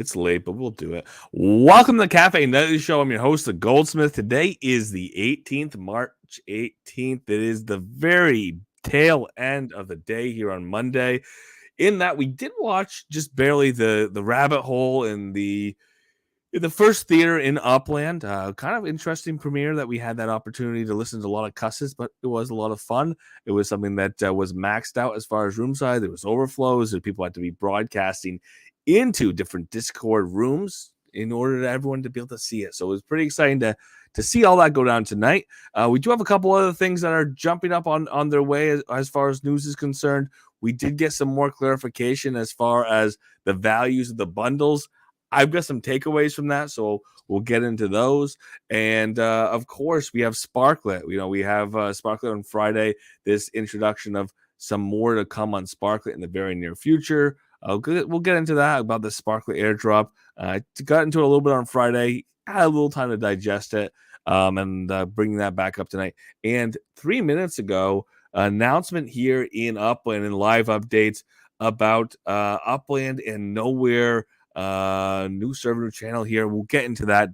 It's late, but we'll do it. Welcome to the Cafe Nightly Show. I'm your host, the Goldsmith. Today is the 18th, March 18th. It is the very tail end of the day here on Monday. In that we did watch just barely the rabbit hole in the first theater in Upland. Kind of interesting premiere that we had that opportunity to listen to a lot of cusses, but it was a lot of fun. It was something that was maxed out as far as room size. There was overflows, and people had to be broadcasting into different Discord rooms in order to everyone to be able to see it. So it was pretty exciting to see all that go down tonight. We do have a couple other things that are jumping up on their way as far as news is concerned. We did get some more clarification as far as the values of the bundles. I've got some takeaways from that, so we'll get into those. And of course, we have Sparklet. We have Sparklet on Friday. This introduction of some more to come on Sparklet in the very near future. We'll get into that about the Sparklet airdrop. Got into it a little bit on Friday. Had a little time to digest it, and bringing that back up tonight. And 3 minutes ago, announcement here in Upland and live updates about Upland and Nowhere. New server, new channel here. We'll get into that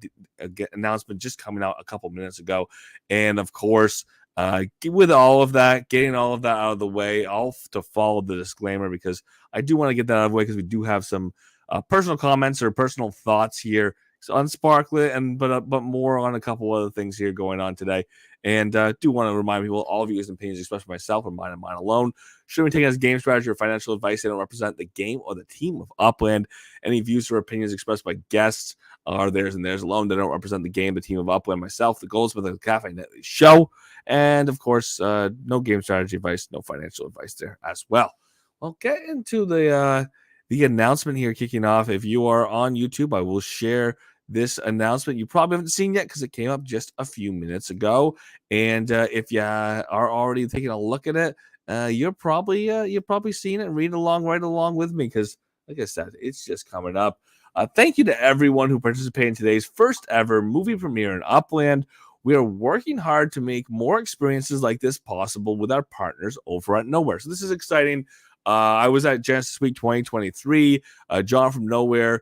announcement just coming out a couple minutes ago. And of course, with all of that, getting all of that out of the way, I'll to follow the disclaimer because I do want to get that out of the way because we do have some personal comments or personal thoughts here on Sparklet, but more on a couple other things here going on today. And do want to remind people, all of you guys' opinions, especially myself, are mine and mine alone. Shouldn't be taken as game strategy or financial advice. They don't represent the game or the team of Upland. Any views or opinions expressed by guests are theirs and theirs alone. They don't represent the game, the team of Upland, myself, the Goldsmith, and the Cafe Nightly Show. And of course, no game strategy advice, no financial advice there as well. I'll get into the announcement here kicking off. If you are on YouTube, I will share this announcement you probably haven't seen yet because it came up just a few minutes ago. And if you are already taking a look at it, you're probably seeing it and reading along right along with me because, like I said, it's just coming up. Thank you to everyone who participated in today's first ever movie premiere in Upland. We are working hard to make more experiences like this possible with our partners over at Nowhere. So this is exciting. I was at Genesis Week 2023. John from Nowhere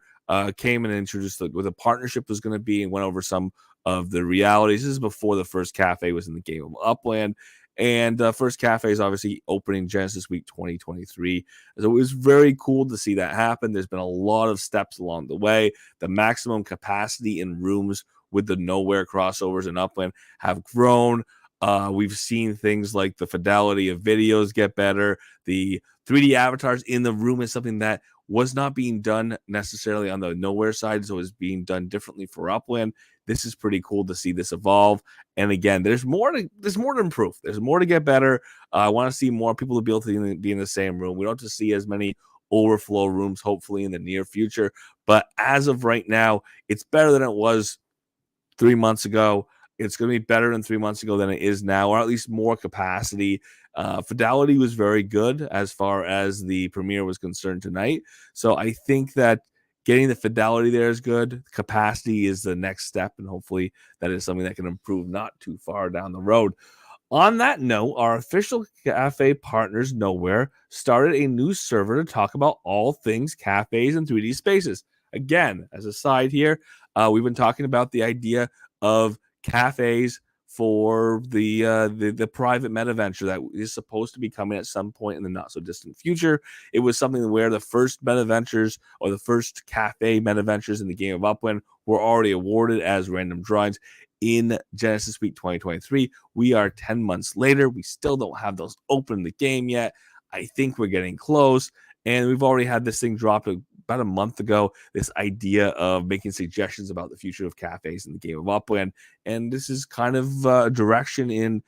came and introduced what the partnership was going to be and went over some of the realities. This is before the first cafe was in the game of Upland. And first cafe is obviously opening Genesis Week 2023. So it was very cool to see that happen. There's been a lot of steps along the way. The maximum capacity in rooms with the Nowhere crossovers in Upland have grown. We've seen things like the fidelity of videos get better. The 3D avatars in the room is something that was not being done necessarily on the Nowhere side, so it's being done differently for Upland. This is pretty cool to see this evolve. And again, there's more to improve. There's more to get better. I want to see more people to be able to be in the same room. We don't have to see as many overflow rooms, hopefully, in the near future. But as of right now, it's better than it was 3 months ago. It's going to be better than 3 months ago than it is now, or at least more capacity. Fidelity was very good as far as the premiere was concerned tonight. So I think that getting the fidelity there is good. Capacity is the next step, and hopefully that is something that can improve not too far down the road. On that note, our official cafe partners Nowhere started a new server to talk about all things cafes and 3D spaces. Again, as a side here, we've been talking about the idea of cafes for the private meta venture that is supposed to be coming at some point in the not so distant future. It was something where the first meta ventures or the first cafe meta ventures in the game of Upland were already awarded as random drawings in Genesis Week 2023. We are 10 months later. We still don't have those open in the game yet. I think we're getting close. And we've already had this thing dropped about a month ago, this idea of making suggestions about the future of cafes in the game of Upland. And this is kind of a direction in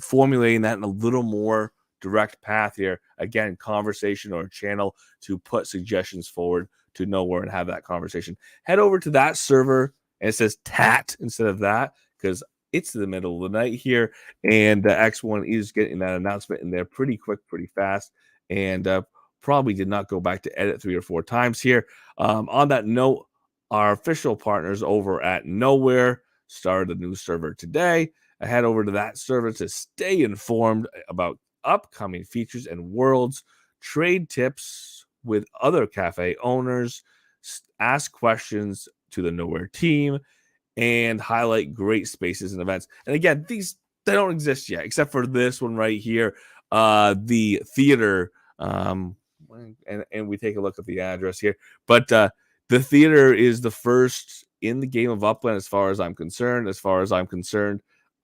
formulating that in a little more direct path here. Again, conversation or channel to put suggestions forward to Nowhere and have that conversation. Head over to that server, and it says TAT instead of that because it's the middle of the night here. And X1 is getting that announcement in there pretty quick, pretty fast. And probably did not go back to edit 3 or 4 times here. On that note, our official partners over at Nowhere started a new server today. I head over to that server to stay informed about upcoming features and worlds, trade tips with other cafe owners, ask questions to the Nowhere team, and highlight great spaces and events. And again, these they don't exist yet, except for this one right here, the theater. And we take a look at the address here, but the theater is the first in the game of Upland, as far as I'm concerned.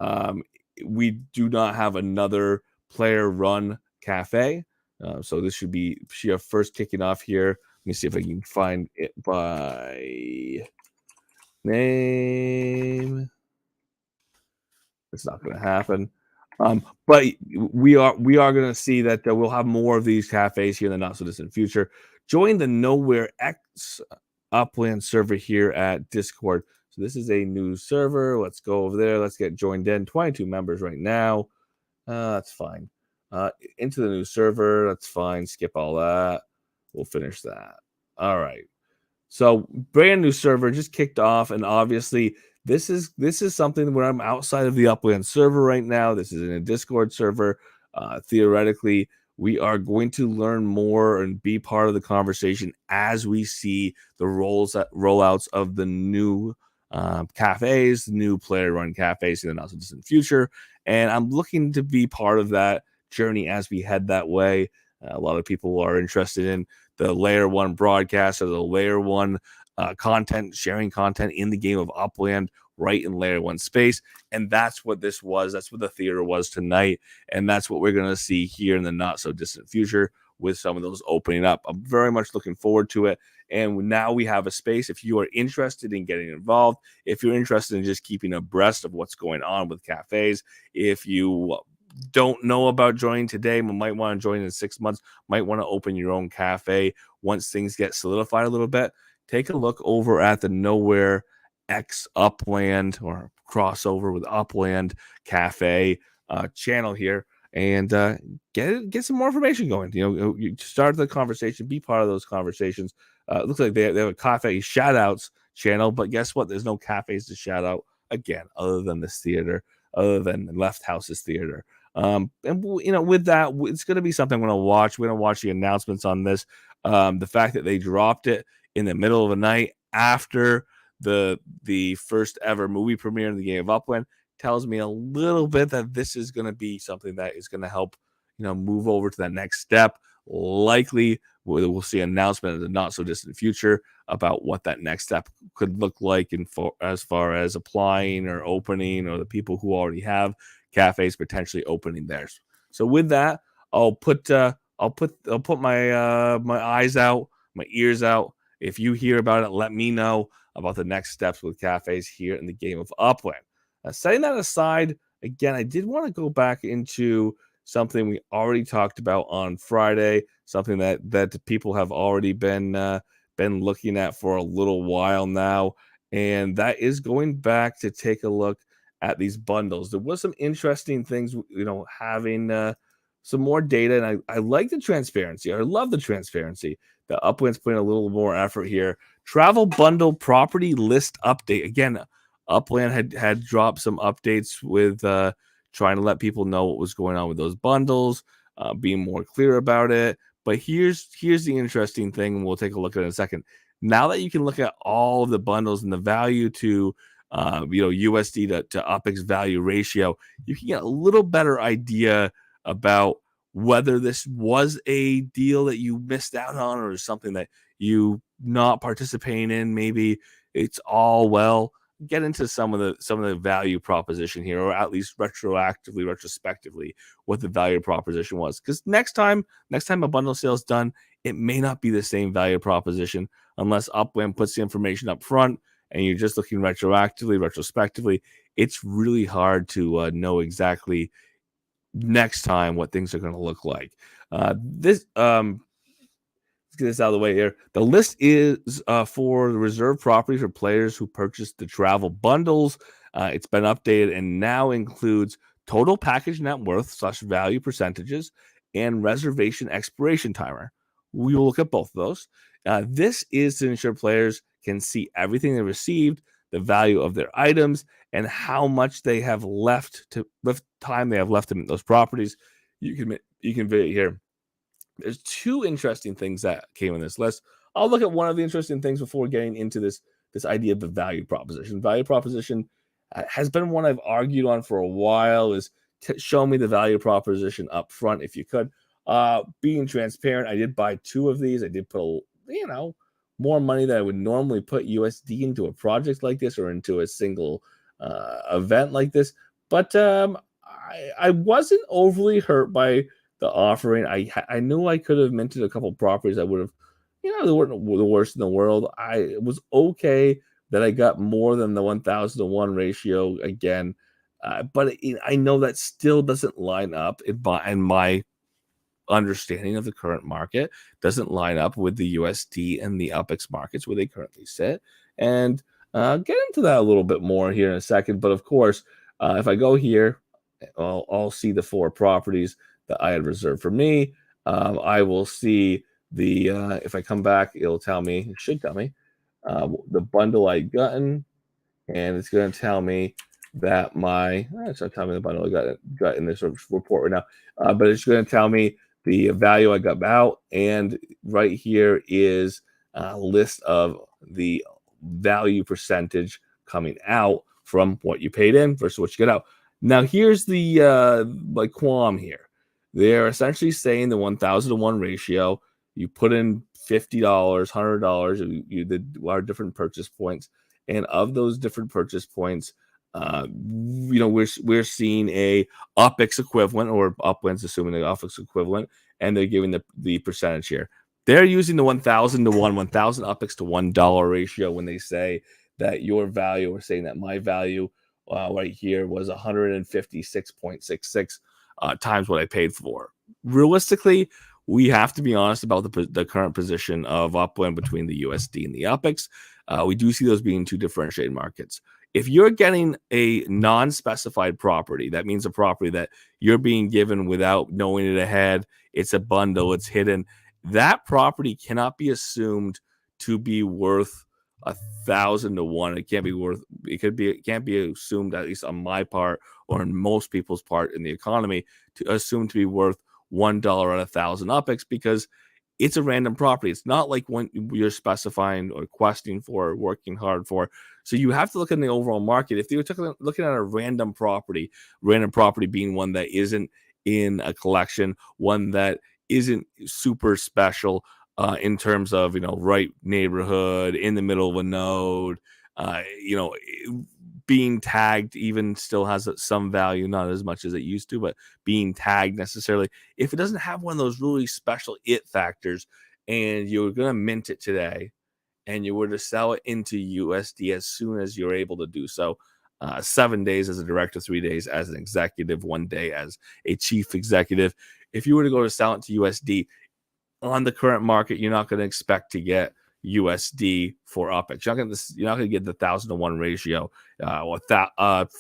Um, we do not have another player-run cafe, so this should be our first kicking off here. Let me see if I can find it by name. It's not going to happen. But we are going to see that we'll have more of these cafes here in the not so distant future. Join the Nowhere X Upland server here at Discord. So this is a new server. Let's go over there. Let's get joined in. 22 members right now. That's fine. Into the new server. That's fine. Skip all that. We'll finish that. All right. So brand new server just kicked off, and obviously this is something where I'm outside of the Upland server right now. This is in a Discord server. Theoretically, we are going to learn more and be part of the conversation as we see the rollouts of the new cafes, new player-run cafes in the not so distant future. And I'm looking to be part of that journey as we head that way. A lot of people are interested in the Layer 1 broadcast or the Layer 1 content, sharing content in the game of Upland right in Layer 1 space. And that's what this was. That's what the theater was tonight. And that's what we're going to see here in the not so distant future with some of those opening up. I'm very much looking forward to it. And now we have a space. If you are interested in getting involved, if you're interested in just keeping abreast of what's going on with cafes, if you don't know about joining today, but might want to join in 6 months, might want to open your own cafe once things get solidified a little bit, take a look over at the Nowhere X Upland or crossover with Upland Cafe channel here, and get some more information going. You start the conversation, be part of those conversations. It looks like they have a cafe shout outs channel, but guess what? There's no cafes to shout out again, other than this theater, other than Left House's theater. And with that, it's going to be something I'm going to watch. We're going to watch the announcements on this. The fact that they dropped it in the middle of the night after the first ever movie premiere in the game of Upland tells me a little bit that this is going to be something that is going to help, move over to that next step. Likely, we'll see an announcement in the not so distant future about what that next step could look like, as far as applying or opening, or the people who already have cafes potentially opening theirs. So with that, I'll put my my eyes out, my ears out. If you hear about it, let me know about the next steps with cafes here in the game of Upland. Setting that aside, again, I did want to go back into something we already talked about on Friday, something that people have already been looking at for a little while now, and that is going back to take a look at these bundles. There was some interesting things, having some more data, and I like the transparency. I love the transparency. The Upland's putting a little more effort here. Travel bundle property list update. Again, Upland had dropped some updates with trying to let people know what was going on with those bundles, being more clear about it. But here's the interesting thing, and we'll take a look at it in a second. Now that you can look at all of the bundles and the value to USD to UPX value ratio, you can get a little better idea about whether this was a deal that you missed out on, or something that you not participating in. Maybe it's all well. Get into some of the value proposition here, or at least retrospectively, what the value proposition was. Because next time a bundle sale is done, it may not be the same value proposition unless Upland puts the information up front and you're just looking retrospectively. It's really hard to know exactly next time what things are going to look like. Let's get this out of the way here. The list is for the reserved properties for players who purchased the travel bundles. It's been updated and now includes total package net worth / value percentages and reservation expiration timer. We will look at both of those. This is to ensure players can see everything they received, the value of their items, and how much they have time they have left in those properties. You can view it here. There's two interesting things that came in this list. I'll look at one of the interesting things before getting into this idea of the value proposition. Value proposition has been one I've argued on for a while. Is show me the value proposition up front if you could. Being transparent, I did buy two of these. I did put more money than I would normally put USD into a project like this or into a single event like this. But I wasn't overly hurt by the offering. I knew I could have minted a couple properties. I would have, they weren't the worst in the world. It was okay that I got more than the 1,000 to 1 ratio again. But I know that still doesn't line up in my understanding of the current market, doesn't line up with the USD and the UPX markets where they currently sit. And get into that a little bit more here in a second. But of course, if I go here, I'll see the 4 properties that I had reserved for me. I will see if I come back, it should tell me the bundle I gotten, and it's going to tell me that it's not telling me the bundle I got in this report right now, but it's going to tell me the value I got out, and right here is a list of the value percentage coming out from what you paid in versus what you get out. Now, here's the qualm here. They're essentially saying the 1,000 to 1 ratio. You put in $50, $100. You did our different purchase points, and of those different purchase points, we're seeing a UPX equivalent, or Upland's assuming the UPX equivalent, and they're giving the percentage here. They're using the 1,000 to 1, 1,000 UPX to $1 ratio when they say that your value, or saying that my value right here was 156.66 times what I paid for. Realistically, we have to be honest about the current position of Upland between the USD and the UPX. We do see those being two differentiated markets. If you're getting a non-specified property, that means a property that you're being given without knowing it ahead. It's a bundle, it's hidden. That property cannot be assumed to be worth 1,000 to 1. It can't be worth. It can't be assumed, at least on my part or in most people's part in the economy, to assume to be worth $1 on 1,000 UPX, because it's a random property. It's not like when you're specifying or questing for or working hard for. So you have to look at the overall market. If you're looking at a random property being one that isn't in a collection, one that isn't super special in terms of, right neighborhood, in the middle of a node, being tagged even still has some value, not as much as it used to, but being tagged necessarily. If it doesn't have one of those really special it factors, and you're going to mint it today, and you were to sell it into USD as soon as you're able to do so, 7 days as a director, 3 days as an executive, 1 day as a chief executive. If you were to go to sell it to USD on the current market, you're not going to expect to get USD for UPX. You're not going to get the 1,000 to 1 ratio or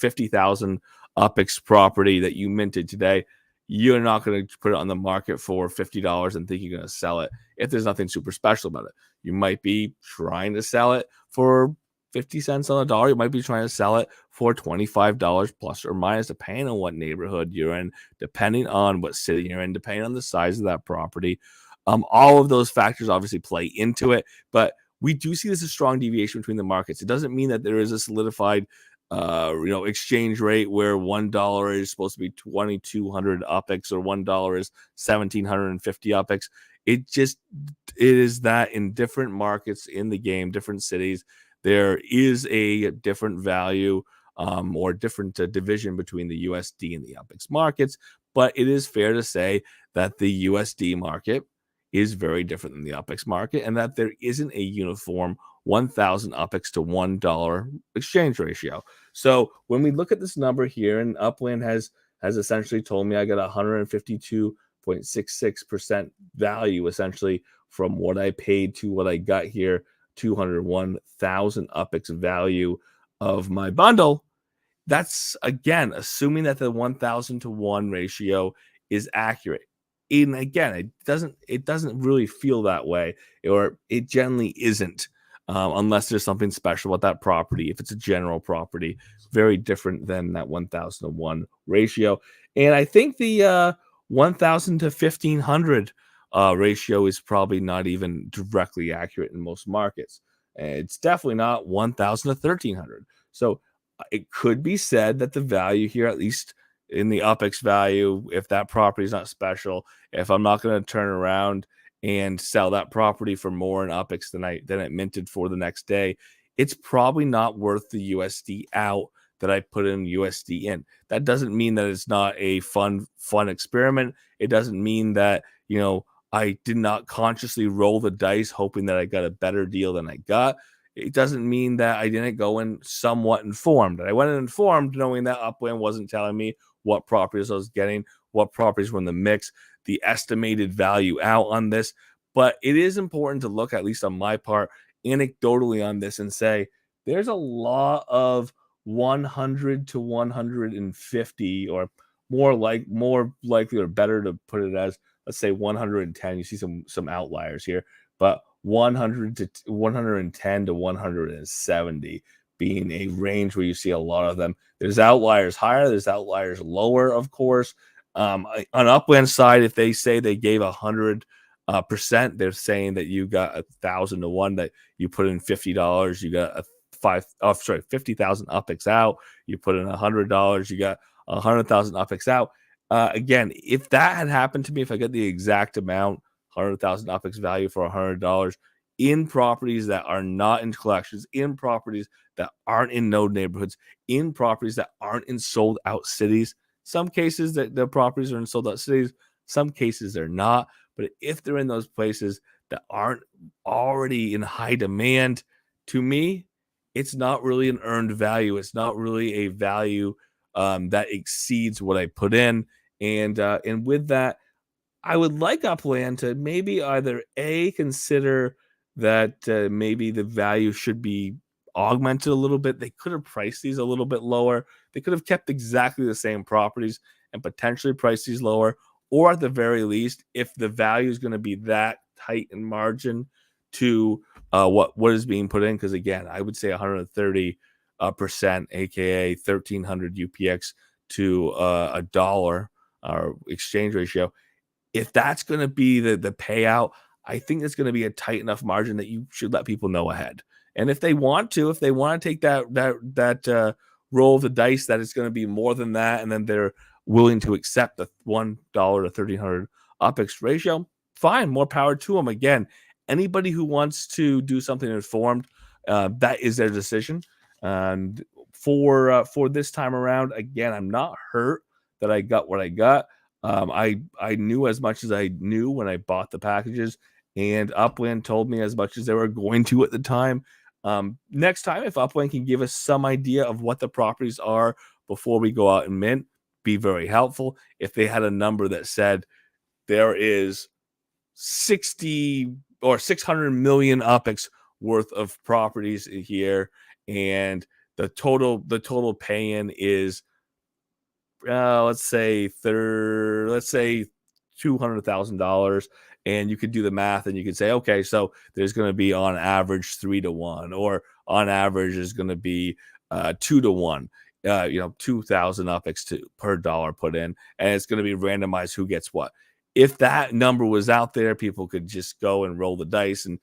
50,000 UPX property that you minted today. You're not going to put it on the market for $50 and think you're going to sell it if there's nothing super special about it. You might be trying to sell it for 50 cents on the dollar. You might be trying to sell it for $25 plus or minus, depending on what neighborhood you're in, depending on what city you're in, depending on the size of that property. All of those factors obviously play into it, but we do see this a strong deviation between the markets. It doesn't mean that there is a solidified exchange rate where $1 is supposed to be 2,200 UPX or $1 is 1,750 UPX. It is that in different markets in the game, different cities, there is a different value or different division between the USD and the UPX markets. But it is fair to say that the USD market is very different than the UPX market, and that there isn't a uniform 1,000 UPX to $1 exchange ratio. So when we look at this number here, and Upland has essentially told me I got 152.66% value essentially from what I paid to what I got here, 201,000 UPX value of my bundle. That's, again, assuming that the 1,000 to 1 ratio is accurate. And again, it doesn't really feel that way, or it generally isn't, unless there's something special about that property. If it's a general property, very different than that 1,000 to 1 ratio. And I think the 1,000 to 1,500 ratio is probably not even directly accurate in most markets. And it's definitely not 1,000 to 1,300. So it could be said that the value here, at least in the UPX value, if that property is not special, if I'm not going to turn around and sell that property for more in UPX than it minted for the next day, it's probably not worth the USD out that I put in USD in. That doesn't mean that it's not a fun experiment. It doesn't mean that, I did not consciously roll the dice hoping that I got a better deal than I got. It doesn't mean that I didn't go in somewhat informed. I went in informed knowing that Upland wasn't telling me what properties I was getting, what properties were in the mix, the estimated value out on this. But it is important to look, at least on my part, anecdotally on this and say there's a lot of 100 to 150, or more likely or better to put it as, let's say 110. You see some outliers here, but 100 to 110 to 170 being a range where you see a lot of them. There's outliers higher, there's outliers lower, of course. On Upland side, if they say they gave 100%, they're saying that you got 1,000 to 1, that you put in $50, you got a 50,000 UPX out. You put in $100, you got 100,000 UPX out. Again, if that had happened to me, if I get the exact amount, 100,000 UPX value for $100 in properties that are not in collections, in properties that aren't in node neighborhoods, in properties that aren't in sold out cities. Some cases that the properties are in sold out cities, some cases they're not. But if they're in those places that aren't already in high demand, to me, it's not really an earned value. It's not really a value that exceeds what I put in. And with that, I would like Upland to maybe either consider that maybe the value should be augmented a little bit. They could have priced these a little bit lower. They could have kept exactly the same properties and potentially priced these lower. Or at the very least, if the value is going to be that tight in margin to what is being put in, because again, I would say 130%, aka 1,300 UPX to a dollar exchange ratio. If that's going to be the payout, I think it's going to be a tight enough margin that you should let people know ahead. And if they want to take that roll of the dice that it's going to be more than that, and then they're willing to accept the $1 to 1,300 UPX ratio, fine, more power to them. Again, anybody who wants to do something informed, that is their decision. And for this time around, again, I'm not hurt that I got what I got. I knew as much as I knew when I bought the packages, and Upland told me as much as they were going to at the time. Next time, if Upland can give us some idea of what the properties are before we go out and mint, be very helpful. If they had a number that said there is 60 or 600 million UPX worth of properties here, and the total pay-in is let's say $200,000, and you could do the math and you could say, okay, so there's going to be on average 3 to 1, or on average is going to be 2 to 1. 2,000 UPX per dollar put in, and it's going to be randomized who gets what. If that number was out there, people could just go and roll the dice and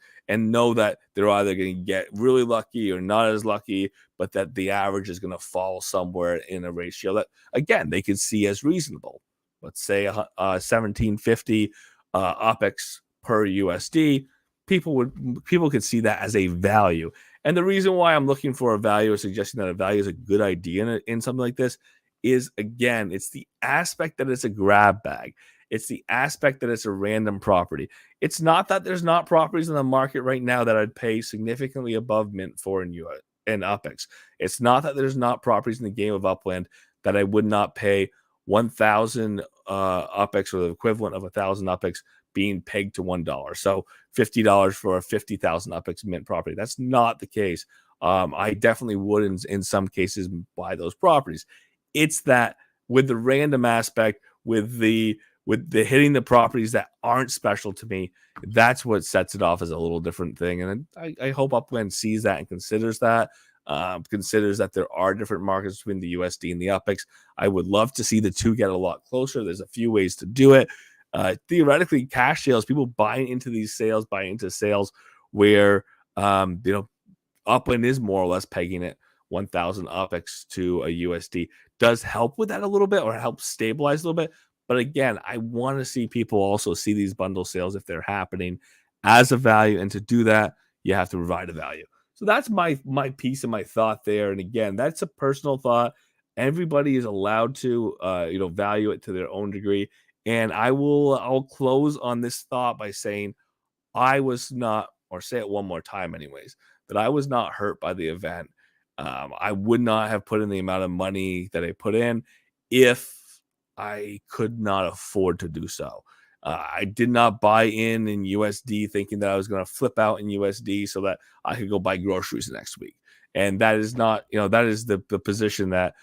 know that they're either going to get really lucky or not as lucky, but that the average is going to fall somewhere in a ratio that, again, they can see as reasonable. Let's say 1750 UPX per USD. People could see that as a value. And the reason why I'm looking for a value or suggesting that a value is a good idea in something like this is, again, it's the aspect that it's a grab bag. It's the aspect that it's a random property. It's not that there's not properties in the market right now that I'd pay significantly above mint for in UPX. It's not that there's not properties in the game of Upland that I would not pay 1,000 UPX, or the equivalent of 1,000 UPX, being pegged to $1. So $50 for a 50,000 UPX mint property. That's not the case. I definitely would in some cases buy those properties. It's that with the random aspect, with the hitting the properties that aren't special to me, that's what sets it off as a little different thing. And I hope Upland sees that and considers that there are different markets between the USD and the UPX. I would love to see the two get a lot closer. There's a few ways to do it. theoretically cash sales, people buying into these sales, buying into sales where you know, Upland is more or less pegging it 1,000 UPX to a USD. Does help with that a little bit or help stabilize a little bit. But again, I want to see people also see these bundle sales if they're happening as a value. And to do that, you have to provide a value. So that's my piece and my thought there. And again, that's a personal thought. Everybody is allowed to value it to their own degree. And I'll close on this thought by saying I was not, or say it one more time, anyways, that I was not hurt by the event. I would not have put in the amount of money that I put in if I could not afford to do so. I did not buy in USD thinking that I was going to flip out in USD so that I could go buy groceries next week. And that is not, that is the position that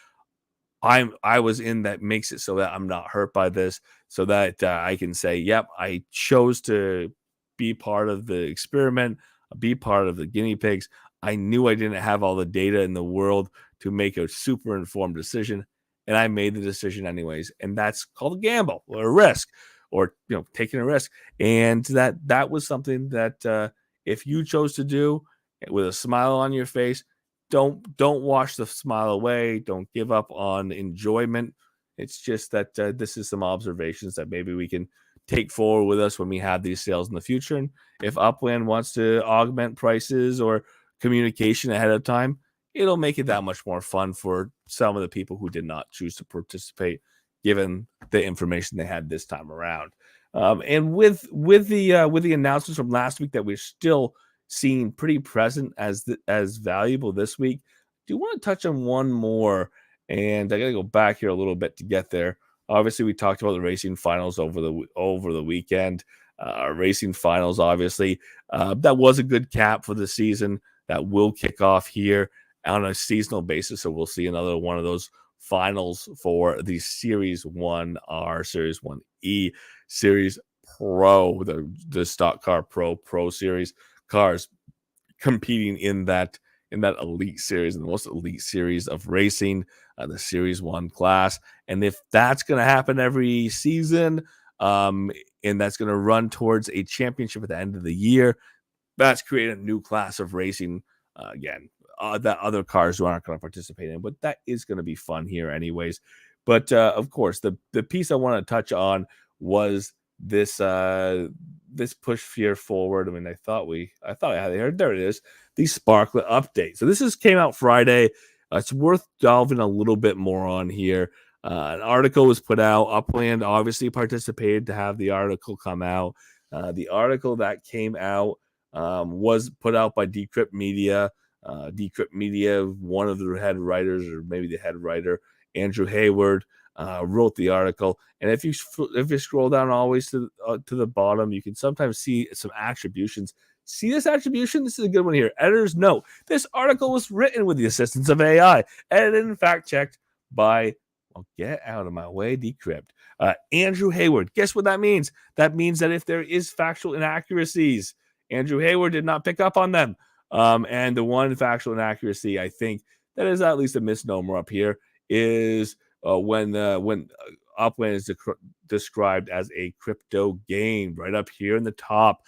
I was in that makes it so that I'm not hurt by this, so that I can say, yep, I chose to be part of the experiment, be part of the guinea pigs. I knew I didn't have all the data in the world to make a super informed decision, and I made the decision anyways. And that's called a gamble or a risk, or taking a risk. And that was something that if you chose to do with a smile on your face, don't wash the smile away. Don't give up on enjoyment. It's just that this is some observations that maybe we can take forward with us when we have these sales in the future. And if Upland wants to augment prices or communication ahead of time, it'll make it that much more fun for some of the people who did not choose to participate, given the information they had this time around. And with the announcements from last week that we're still seeing pretty present as valuable this week, I do want to touch on one more, and I got to go back here a little bit to get there. Obviously, we talked about the racing finals over the weekend. Racing finals, obviously, that was a good cap for the season. That will kick off here on a seasonal basis, so we'll see another one of those finals for the Series 1R, Series 1E, Series Pro, the Stock Car Pro Series cars competing in that elite series, in the most elite series of racing, the Series 1 class. And if that's going to happen every season, and that's going to run towards a championship at the end of the year, that's creating a new class of racing again that other cars who aren't going to participate in. But that is going to be fun here anyways. But of course, the piece I want to touch on was this push here forward. I mean, I thought I had it here. There it is, the Sparklet update. So this came out Friday. It's worth delving a little bit more on here. An article was put out. Upland obviously participated to have the article come out. The article that came out was put out by Decrypt Media. Decrypt Media, one of the head writers, or maybe the head writer, Andrew Hayward, wrote the article. And if you scroll down always to the bottom, you can sometimes see some attributions. See this attribution? This is a good one here. Editor's note: this article was written with the assistance of AI, edited and fact-checked by, well, get out of my way, Decrypt, Andrew Hayward. Guess what that means? That means that if there is factual inaccuracies, Andrew Hayward did not pick up on them. And the one factual inaccuracy, I think, that is at least a misnomer up here, is when Upland is described as a crypto game, right up here in the top.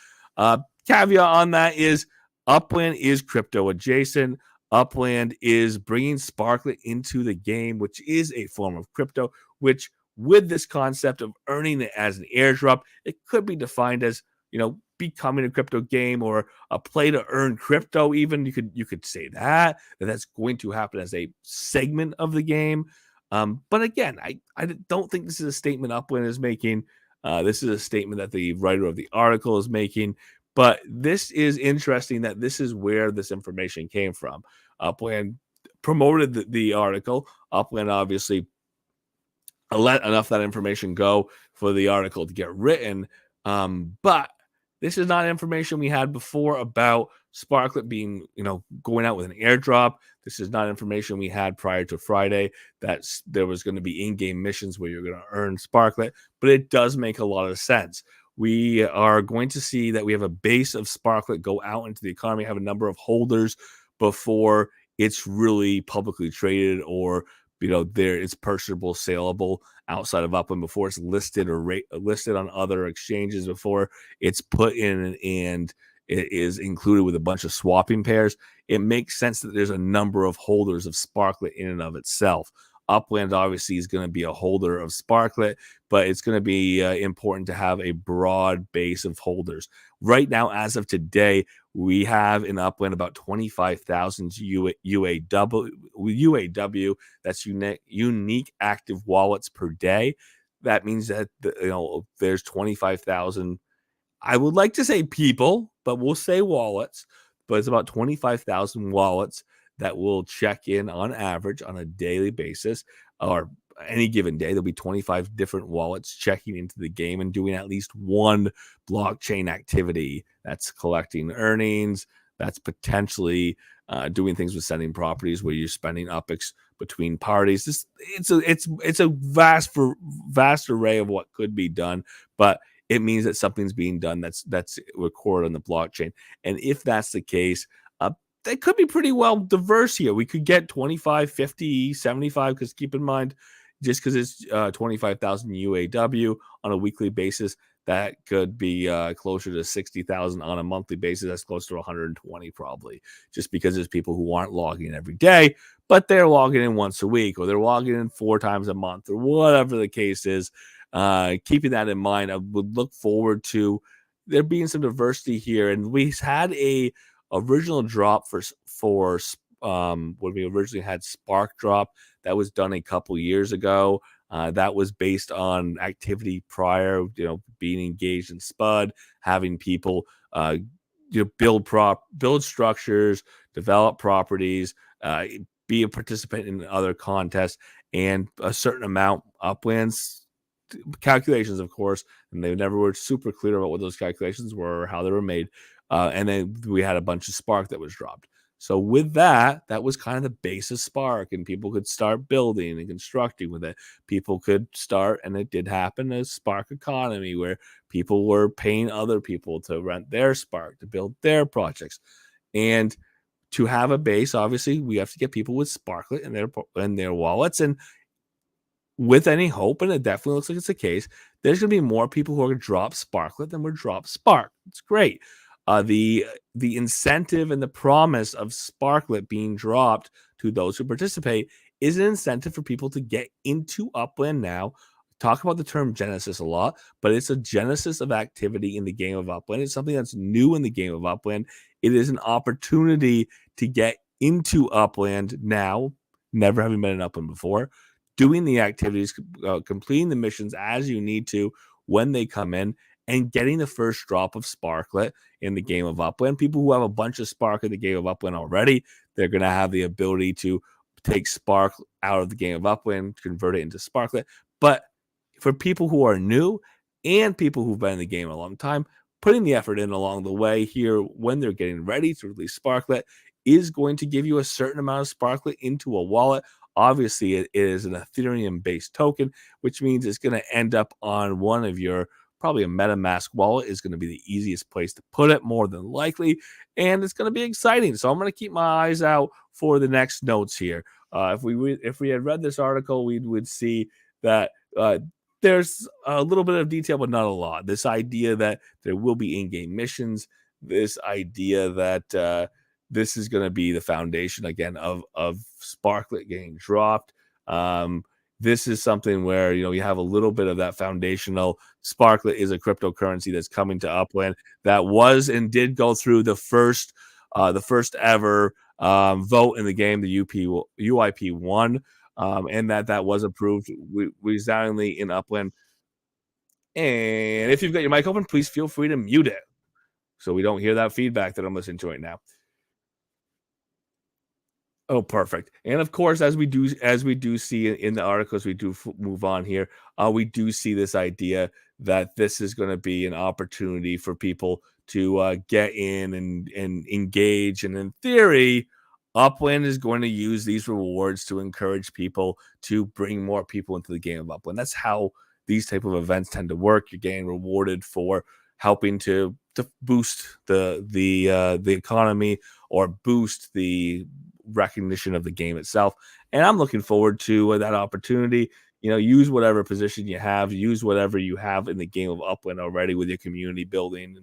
Caveat on that is Upland is crypto adjacent. Upland is bringing Sparklet into the game, which is a form of crypto, which with this concept of earning it as an airdrop, it could be defined as, becoming a crypto game or a play to earn crypto. Even you could say that's going to happen as a segment of the game. But again, I don't think this is a statement Upland is making. This is a statement that the writer of the article is making. But this is interesting that this is where this information came from. Upland promoted the article. Upland obviously let enough of that information go for the article to get written. But this is not information we had before about Sparklet being, going out with an airdrop. This is not information we had prior to Friday that there was going to be in-game missions where you're going to earn Sparklet. But it does make a lot of sense. We are going to see that we have a base of Sparklet go out into the economy, have a number of holders before it's really publicly traded or there it's purchasable, saleable outside of Upland before it's listed or listed on other exchanges, before it's put in and it is included with a bunch of swapping pairs. It makes sense that there's a number of holders of Sparklet in and of itself. Upland obviously is going to be a holder of Sparklet, but it's going to be important to have a broad base of holders. Right now, as of today, we have in Upland about 25,000 UAW. That's unique active wallets per day. That means that there's 25,000. I would like to say people, but we'll say wallets. But it's about 25,000 wallets that will check in on average on a daily basis, or any given day. There'll be 25 different wallets checking into the game and doing at least one blockchain activity. That's collecting earnings. That's potentially doing things with sending properties where you're spending UPX between parties. It's a vast array of what could be done, but it means that something's being done that's recorded on the blockchain. And if that's the case, they could be pretty well diverse here. We could get 25, 50, 75, because keep in mind, just because it's 25,000 UAW on a weekly basis, that could be closer to 60,000 on a monthly basis. That's close to 120 probably, just because there's people who aren't logging in every day, but they're logging in once a week, or they're logging in 4 times a month, or whatever the case is. Keeping that in mind, I would look forward to there being some diversity here. And we had a original drop for when we originally had Spark Drop that was done a couple years ago. That was based on activity prior, being engaged in Spud, having people build structures, develop properties, be a participant in other contests, and a certain amount uplands calculations, of course, and they never were super clear about what those calculations were or how they were made. And then we had a bunch of Spark that was dropped. So with that was kind of the base of Spark, and people could start building and constructing with it. People could start, and it did happen, a Spark economy where people were paying other people to rent their Spark to build their projects. And to have a base, obviously, we have to get people with Sparklet in their wallets. And with any hope, and it definitely looks like it's the case, there's going to be more people who are going to drop Sparklet than would drop Spark. It's great. The incentive and the promise of Sparklet being dropped to those who participate is an incentive for people to get into Upland now. Talk about the term Genesis a lot, but it's a genesis of activity in the game of Upland. It's something that's new in the game of Upland. It is an opportunity to get into Upland now, never having been in Upland before, doing the activities, completing the missions as you need to when they come in, and getting the first drop of Sparklet in the game of Upland. People who have a bunch of Spark in the game of Upland already, they're going to have the ability to take Spark out of the game of Upland, convert it into Sparklet. But for people who are new and people who've been in the game a long time, putting the effort in along the way here when they're getting ready to release Sparklet is going to give you a certain amount of Sparklet into a wallet. Obviously, it is an Ethereum-based token, which means it's going to end up on one of your, probably a MetaMask wallet is going to be the easiest place to put it, more than likely, and it's going to be exciting. So I'm going to keep my eyes out for the next notes here. If we had read this article, we would see that there's a little bit of detail, but not a lot. This idea that there will be in-game missions, this idea that this is going to be the foundation again of Sparklet getting dropped. This is something where you have a little bit of that foundational. Sparklet is a cryptocurrency that's coming to Upland that was and did go through the first ever vote in the game. The UIP won, and that was approved resoundingly in Upland. And if you've got your mic open, please feel free to mute it so we don't hear that feedback that I'm listening to right now. Oh, perfect. And of course, as we do see in the articles, we do move on here. We do see this idea that this is going to be an opportunity for people to get in and engage. And in theory, Upland is going to use these rewards to encourage people to bring more people into the game of Upland. That's how these type of events tend to work. You're getting rewarded for helping to boost the economy, or boost the recognition of the game itself. And I'm looking forward to that opportunity. Use whatever position you have, use whatever you have in the game of Upland already with your community building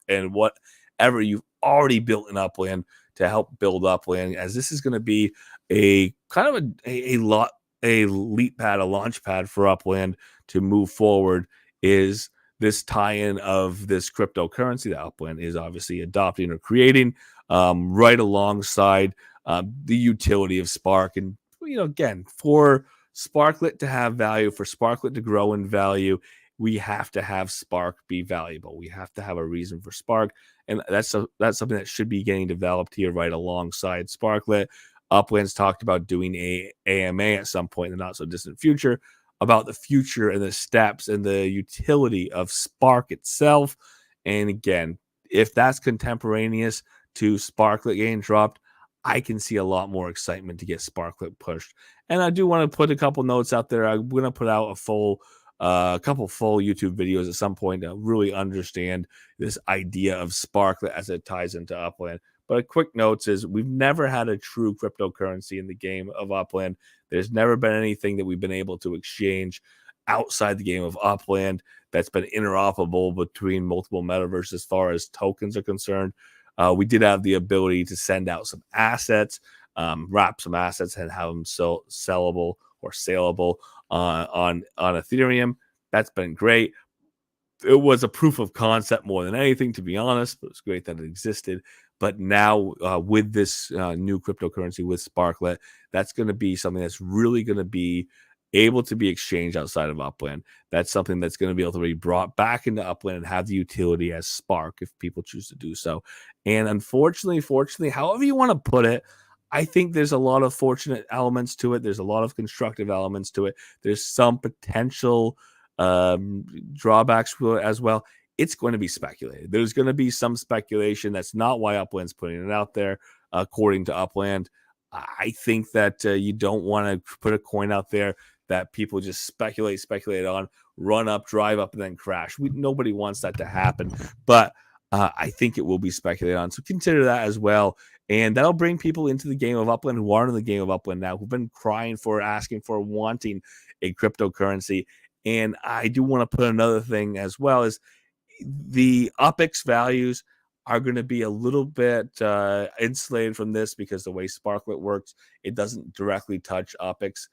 and whatever you've already built in Upland to help build Upland, as this is going to be a kind of a leap pad, a launch pad for Upland to move forward. Is this tie-in of this cryptocurrency that Upland is obviously adopting or creating, right alongside the utility of Spark. And again, for Sparklet to have value, for Sparklet to grow in value, we have to have Spark be valuable. We have to have a reason for Spark, and that's something that should be getting developed here right alongside Sparklet. Upland's talked about doing a AMA at some point in the not so distant future about the future and the steps and the utility of Spark itself. And again, if that's contemporaneous to Sparklet getting dropped, I can see a lot more excitement to get Sparklet pushed. And I do want to put a couple notes out there. I'm going to put out a couple full YouTube videos at some point to really understand this idea of Sparklet as it ties into Upland. But a quick note is we've never had a true cryptocurrency in the game of Upland. There's never been anything that we've been able to exchange outside the game of Upland that's been interoperable between multiple metaverses as far as tokens are concerned. We did have the ability to send out some assets, wrap some assets, and have them sellable or saleable on Ethereum. That's been great. It was a proof of concept more than anything, to be honest, but it's great that it existed. But now with this new cryptocurrency with Sparklet, that's going to be something that's really going to be able to be exchanged outside of Upland. That's something that's going to be able to be brought back into Upland and have the utility as Spark if people choose to do so. And fortunately, however you want to put it, I think there's a lot of fortunate elements to it. There's a lot of constructive elements to it. There's some potential drawbacks to it as well. It's going to be speculated. There's going to be some speculation. That's not why Upland's putting it out there, according to Upland. I think that you don't want to put a coin out there that people just speculate on, run up, drive up, and then crash. Nobody wants that to happen, but I think it will be speculated on. So consider that as well. And that'll bring people into the game of Upland who aren't in the game of Upland now, who've been crying for, asking for, wanting a cryptocurrency. And I do want to put another thing as well, is the UPX values are going to be a little bit insulated from this because the way Sparklet works, it doesn't directly touch UPX.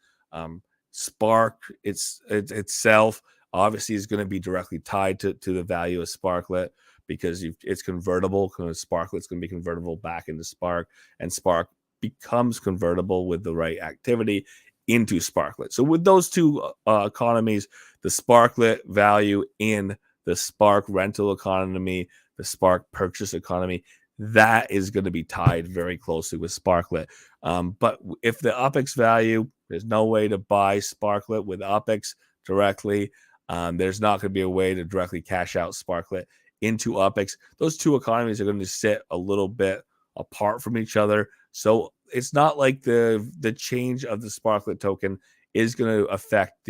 Spark itself obviously is going to be directly tied to the value of Sparklet because it's convertible. Sparklet's going to be convertible back into Spark, and Spark becomes convertible with the right activity into Sparklet. So with those two economies, the Sparklet value in the Spark rental economy, the Spark purchase economy, that is going to be tied very closely with Sparklet. But if the UPX value, there's no way to buy Sparklet with UPX directly. There's not going to be a way to directly cash out Sparklet into UPX. Those two economies are going to sit a little bit apart from each other. So it's not like the change of the Sparklet token is going to affect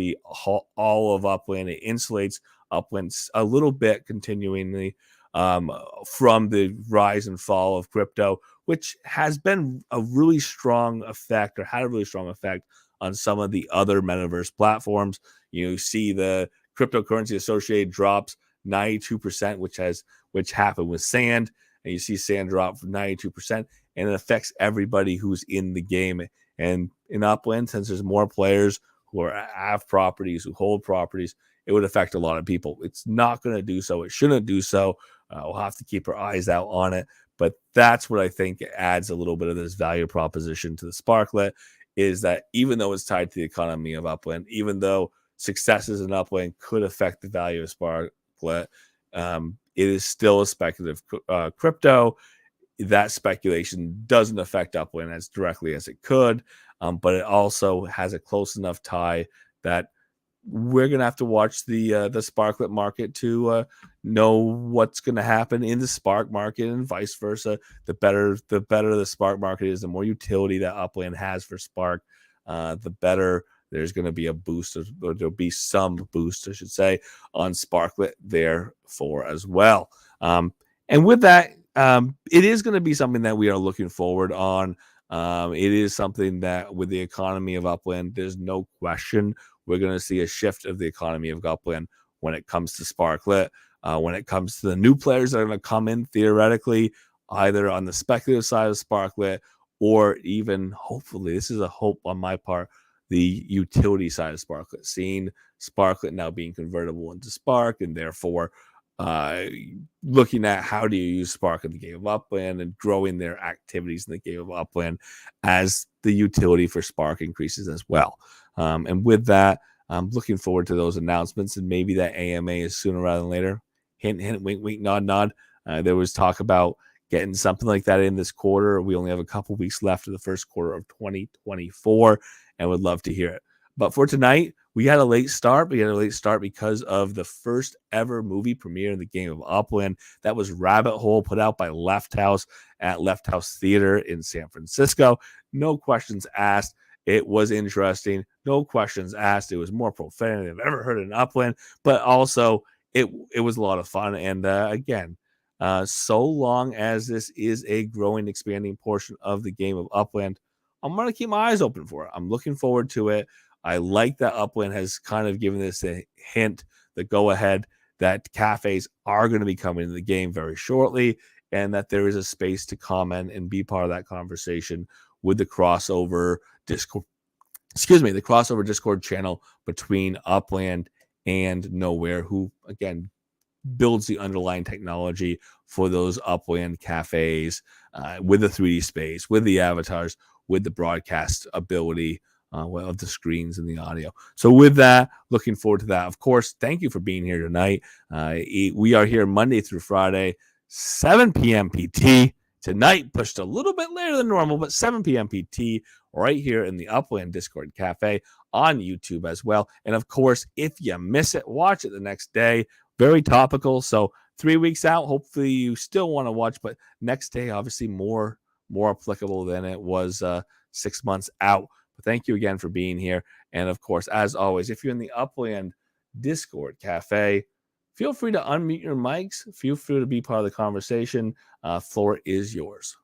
all of Upland. It insulates Upland a little bit continually from the rise and fall of crypto, which has been a really strong effect, or had a really strong effect on some of the other metaverse platforms. You see the cryptocurrency associated drops 92%, which happened with Sand, and you see Sand drop from 92%, and it affects everybody who's in the game. And in Upland, since there's more players who have properties, who hold properties, it would affect a lot of people. It's not going to do so. It shouldn't do so. We'll have to keep our eyes out on it. But that's what I think adds a little bit of this value proposition to the Sparklet, is that even though it's tied to the economy of Upland, even though successes in Upland could affect the value of Sparklet, it is still a speculative crypto. That speculation doesn't affect Upland as directly as it could, but it also has a close enough tie that we're going to have to watch the Sparklet market to know what's going to happen in the Spark market, and vice versa. The better the Spark market is, the more utility that Upland has for Spark, the better there's going to be a boost, or there'll be some boost, I should say, on Sparklet therefore as well. And with that, it is going to be something that we are looking forward on It is something that with the economy of Upland, there's no question we're going to see a shift of the economy of Upland when it comes to Sparklet, when it comes to the new players that are going to come in theoretically, either on the speculative side of Sparklet or even hopefully, this is a hope on my part, the utility side of Sparklet, seeing Sparklet now being convertible into Spark and therefore uh, looking at how do you use Spark in the game of Upland and growing their activities in the game of Upland as the utility for Spark increases as well. And with that, I'm looking forward to those announcements and maybe that AMA is sooner rather than later. Hint, hint, wink, wink, nod, nod. There was talk about getting something like that in this quarter. We only have a couple weeks left of the first quarter of 2024 and would love to hear it. But for tonight, we had a late start. We had a late start because of the first ever movie premiere in the game of Upland. That was Rabbit Hole, put out by Left House at Left House Theater in San Francisco. No questions asked. It was interesting. No questions asked. It was more profanity than I've ever heard in Upland, but also it was a lot of fun. And again, so long as this is a growing, expanding portion of the game of Upland, I'm going to keep my eyes open for it. I'm looking forward to it. I like that Upland has kind of given this a hint, the go ahead, that cafes are going to be coming into the game very shortly and that there is a space to comment and be part of that conversation with the crossover Discord. The crossover Discord channel between Upland and Nowhere, who again builds the underlying technology for those Upland cafes with the 3D space, with the avatars, with the broadcast ability of the screens and the audio. So with that, looking forward to that. Of course, thank you for being here tonight. We are here Monday through Friday, 7 p.m. PT. Tonight, pushed a little bit later than normal, but 7 p.m. PT right here in the Upland Discord Cafe on YouTube as well. And of course, if you miss it, watch it the next day. Very topical. So 3 weeks out, hopefully you still want to watch, but next day, obviously more applicable than it was 6 months out. But thank you again for being here. And of course, as always, if you're in the Upland Discord Cafe, feel free to unmute your mics. Feel free to be part of the conversation. Floor is yours.